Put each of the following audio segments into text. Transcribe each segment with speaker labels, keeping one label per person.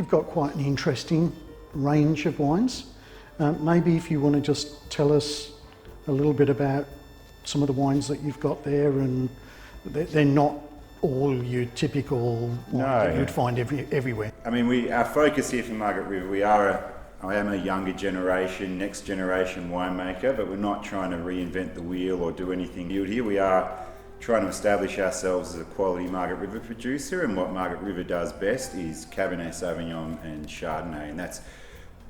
Speaker 1: you've got quite an interesting range of wines. Maybe if you want to just tell us a little bit about some of the wines that you've got there, and they're not all your typical wines that you'd find everywhere.
Speaker 2: I mean, our focus here for Margaret River, I am a younger generation, next generation winemaker, but we're not trying to reinvent the wheel or do anything new here. We are trying to establish ourselves as a quality Margaret River producer, and what Margaret River does best is Cabernet Sauvignon and Chardonnay, and that's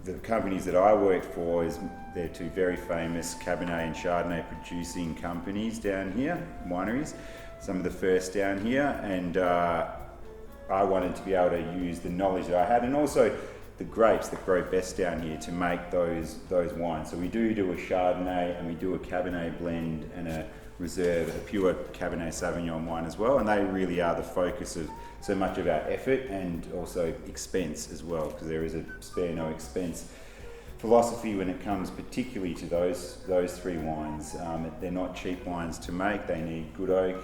Speaker 2: the companies that I work for. They're two very famous Cabernet and Chardonnay producing companies down here, wineries, some of the first down here, and I wanted to be able to use the knowledge that I had, and also the grapes that grow best down here to make those wines. So we do a Chardonnay and we do a Cabernet blend and a reserve, a pure Cabernet Sauvignon wine as well, and they really are the focus of so much of our effort, and also expense as well, because there is a spare no expense philosophy when it comes particularly to those three wines. They're not cheap wines to make. They need good oak,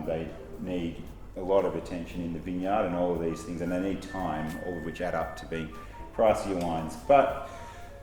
Speaker 2: they need a lot of attention in the vineyard and all of these things, and they need time, all of which add up to being pricier wines. But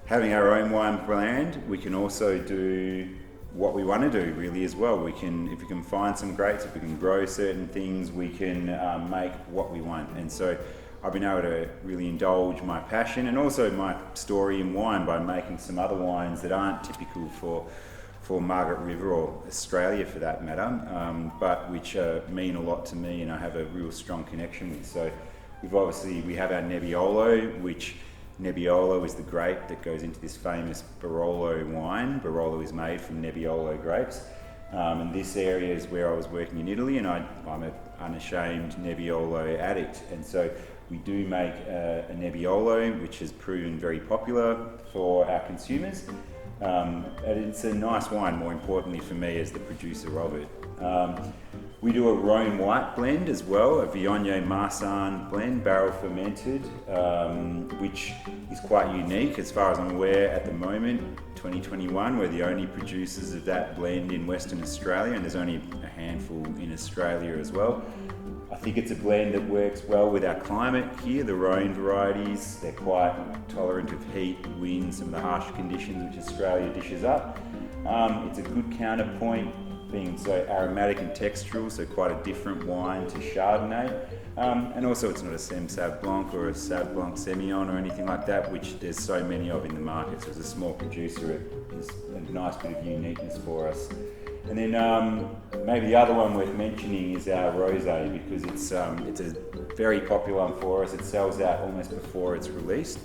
Speaker 2: having our own wine brand, we can also do what we want to do really as well. We can, if we can find some grapes, if we can grow certain things, we can make what we want. And so I've been able to really indulge my passion and also my story in wine by making some other wines that aren't typical for Margaret River or Australia for that matter, but which mean a lot to me and I have a real strong connection with. So we have our Nebbiolo, which Nebbiolo is the grape that goes into this famous Barolo wine. Barolo is made from Nebbiolo grapes. And this area is where I was working in Italy, and I'm an unashamed Nebbiolo addict. And so we do make a Nebbiolo, which has proven very popular for our consumers. And it's a nice wine, more importantly for me as the producer of it. We do a Rhone white blend as well, a Viognier-Marsanne blend, barrel fermented, which is quite unique as far as I'm aware at the moment. 2021, we're the only producers of that blend in Western Australia, and there's only a handful in Australia as well. I think it's a blend that works well with our climate here, the Rhone varieties. They're quite tolerant of heat, wind, some of the harsh conditions which Australia dishes up. It's a good counterpoint, being so aromatic and textural, so quite a different wine to Chardonnay. And also it's not a Sem Sauv Blanc or a Sauv Blanc Semillon or anything like that, which there's so many of in the market. So as a small producer, it is a nice bit of uniqueness for us. And then maybe the other one worth mentioning is our Rosé, because it's a very popular one for us. It sells out almost before it's released.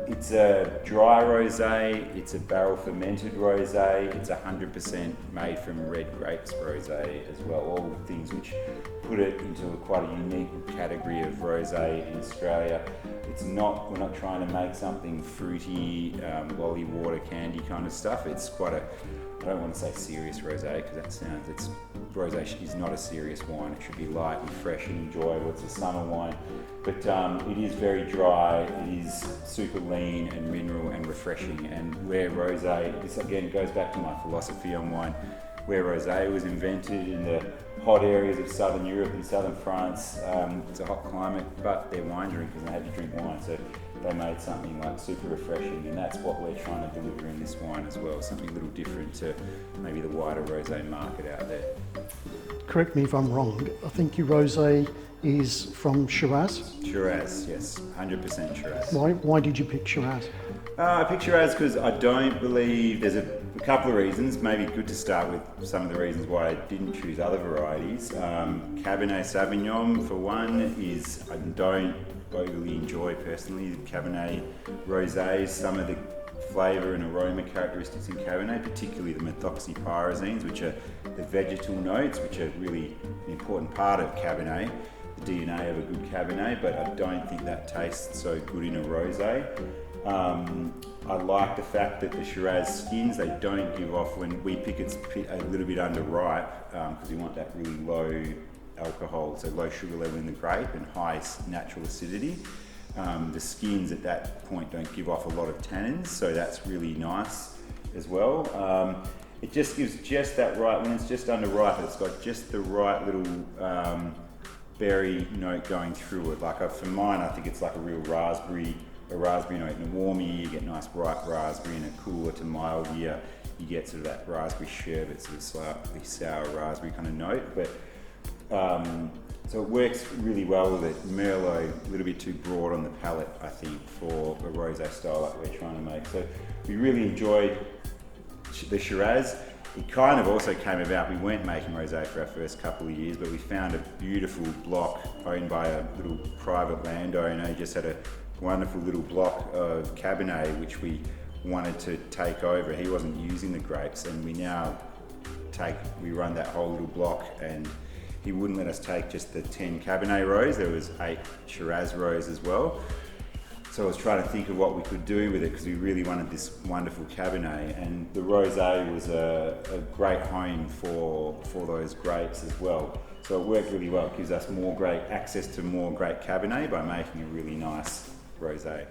Speaker 2: It's a dry rosé, it's a barrel fermented rosé, it's 100% made from red grapes rosé as well, all things which put it into quite a unique category of rosé in Australia. We're not trying to make something fruity, lolly water candy kind of stuff. It's quite I don't want to say serious rosé, because rosé is not a serious wine. It should be light and fresh and enjoyable. It's a summer wine, but it is very dry. It is super lean and mineral and refreshing. And where rosé, this again goes back to my philosophy on wine, where rosé was invented in the hot areas of southern Europe and southern France. It's a hot climate, but they're wine drinkers and they had to drink wine, so they made something like super refreshing, and that's what we're trying to deliver in this wine as well, something a little different to maybe the wider rosé market out there.
Speaker 1: Correct me if I'm wrong, I think your rosé is from Shiraz?
Speaker 2: Shiraz, yes, 100% Shiraz.
Speaker 1: Why did you pick Shiraz?
Speaker 2: I pick Shiraz because I don't believe, there's a couple of reasons, maybe good to start with some of the reasons why I didn't choose other varieties. Cabernet Sauvignon for one I don't overly enjoy personally the Cabernet Rosés. Some of the flavour and aroma characteristics in Cabernet, particularly the methoxypyrazines, which are the vegetal notes, which are really an important part of Cabernet, the DNA of a good Cabernet, but I don't think that tastes so good in a Rosé. I like the fact that the Shiraz skins, they don't give off, when we pick it's a little bit underripe, because we want that really low alcohol, so low sugar level in the grape and high natural acidity. The skins at that point don't give off a lot of tannins, so that's really nice as well. It just gives just that right, when it's just underripe, it's got just the right little berry note going through it. Like for mine, I think it's like a real raspberry note. In a warm year, you get nice bright raspberry. In a cooler to mild year, you get sort of that raspberry sherbet, sort of slightly sour raspberry kind of note. But so it works really well with it. Merlot, a little bit too broad on the palate, I think, for a rosé style like we're trying to make. So we really enjoyed the Shiraz. It kind of also came about, we weren't making rosé for our first couple of years, but we found a beautiful block owned by a little private landowner. He just had a wonderful little block of Cabernet, which we wanted to take over. He wasn't using the grapes, and we run that whole little block, and he wouldn't let us take just the 10 Cabernet rows. There was 8 Shiraz rows as well. So I was trying to think of what we could do with it, because we really wanted this wonderful Cabernet, and the Rosé was a great home for those grapes as well. So it worked really well. It gives us access to more great Cabernet by making a really nice Rosé.